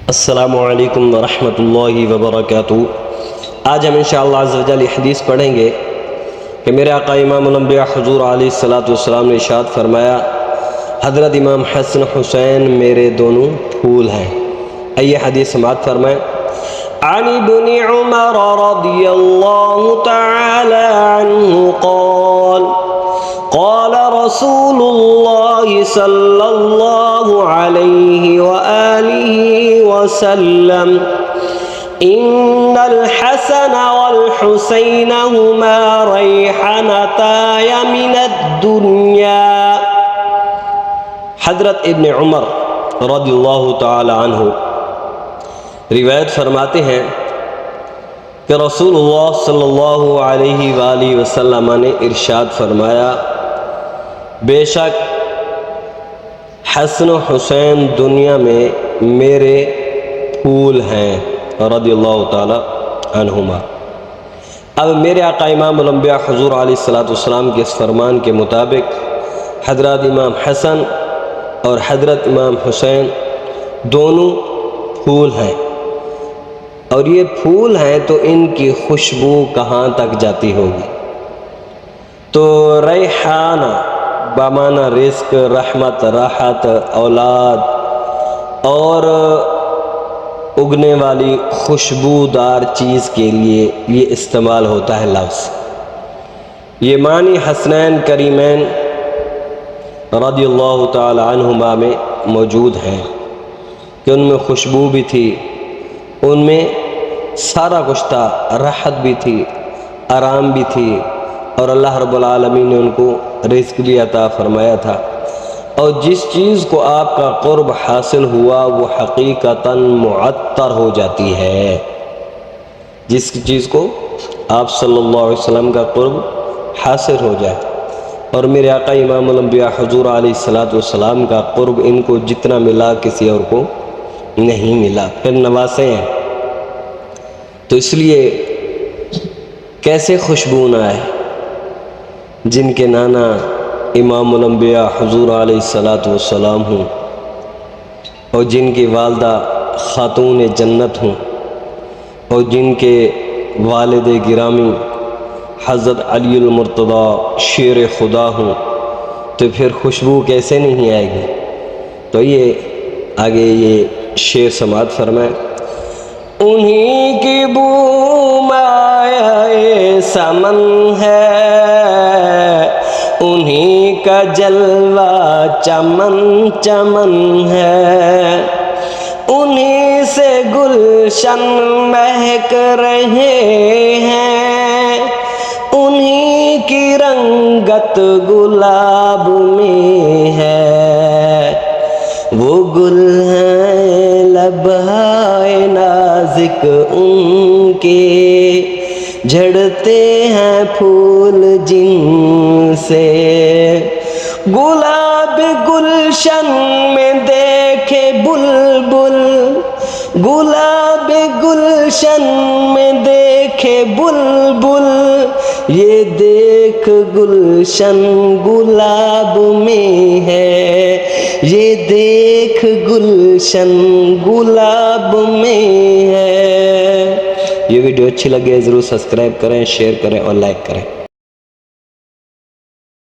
السلام علیکم ورحمۃ اللہ وبرکاتہ۔ آج ہم انشاءاللہ عز و جل یہ حدیث پڑھیں گے کہ میرے آقا امام الانبیاء حضور علیہ السلام نے ارشاد فرمایا، حضرت امام حسن حسین میرے دونوں پھول ہیں۔ آئیے حدیث سماعت فرمائیں۔ عن ابن عمر رضی اللہ تعالی عنہ قال قال رسول اللہ صلی اللہ علیہ وآلہ وسلم ان الحسن والحسین ہما ریحانتای من الدنیا۔ حضرت ابن عمر رضی اللہ تعالی عنہ روایت فرماتے ہیں کہ رسول اللہ صلی اللہ علیہ وآلہ وسلم نے ارشاد فرمایا، بے شک حسن و حسین دنیا میں میرے پھول ہیں رضی اللہ تعالی عنہما۔ اب میرے آقا امام الانبیاء حضور علیہ السلام کے اس فرمان کے مطابق حضرت امام حسن اور حضرت امام حسین دونوں پھول ہیں، اور یہ پھول ہیں تو ان کی خوشبو کہاں تک جاتی ہوگی؟ تو ریحانہ بمعنی رزق، رحمت، راحت، اولاد اور اگنے والی خوشبودار چیز کے لیے یہ استعمال ہوتا ہے لفظ۔ یہ معنی حسنین کریمین رضی اللہ تعالی عنہما میں موجود ہیں کہ ان میں خوشبو بھی تھی، ان میں سارا کچھ تھا، راحت بھی تھی، آرام بھی تھی، اور اللہ رب العالمین نے ان کو رزق بھی عطا فرمایا تھا۔ اور جس چیز کو آپ کا قرب حاصل ہوا وہ حقیقتاً معطر ہو جاتی ہے۔ جس چیز کو آپ صلی اللہ علیہ وسلم کا قرب حاصل ہو جائے، اور میرے آقا امام الانبیاء حضور علیہ السلام کا قرب ان کو جتنا ملا کسی اور کو نہیں ملا، پھر نواسے ہیں، تو اس لیے کیسے خوشبو نہ آئے جن کے نانا امام الانبیاء حضور علیہ السلام ہوں، اور جن کی والدہ خاتون جنت ہوں، اور جن کے والد گرامی حضرت علی المرتضی شیر خدا ہوں، تو پھر خوشبو کیسے نہیں آئے گی؟ تو یہ آگے یہ شعر سماعت فرمائیں۔ انہی کی بو مایہ سمن ہے، انہی کا جلوہ چمن چمن ہے، انہی سے گلشن مہک رہے ہیں، انہی کی رنگت گلاب میں ہے، وہ گل ہیں لبہائے نازک ان کے، جھڑتے ہیں پھول جن سے، گلاب گلشن میں دیکھے بلبل، گلاب گلشن میں دیکھے بلبل، یہ دیکھ گلشن گلاب میں ہے، یہ دیکھ گلشن گلاب میں ہے۔ یہ ویڈیو اچھی لگے ضرور سبسکرائب کریں، شیئر کریں اور لائک کریں۔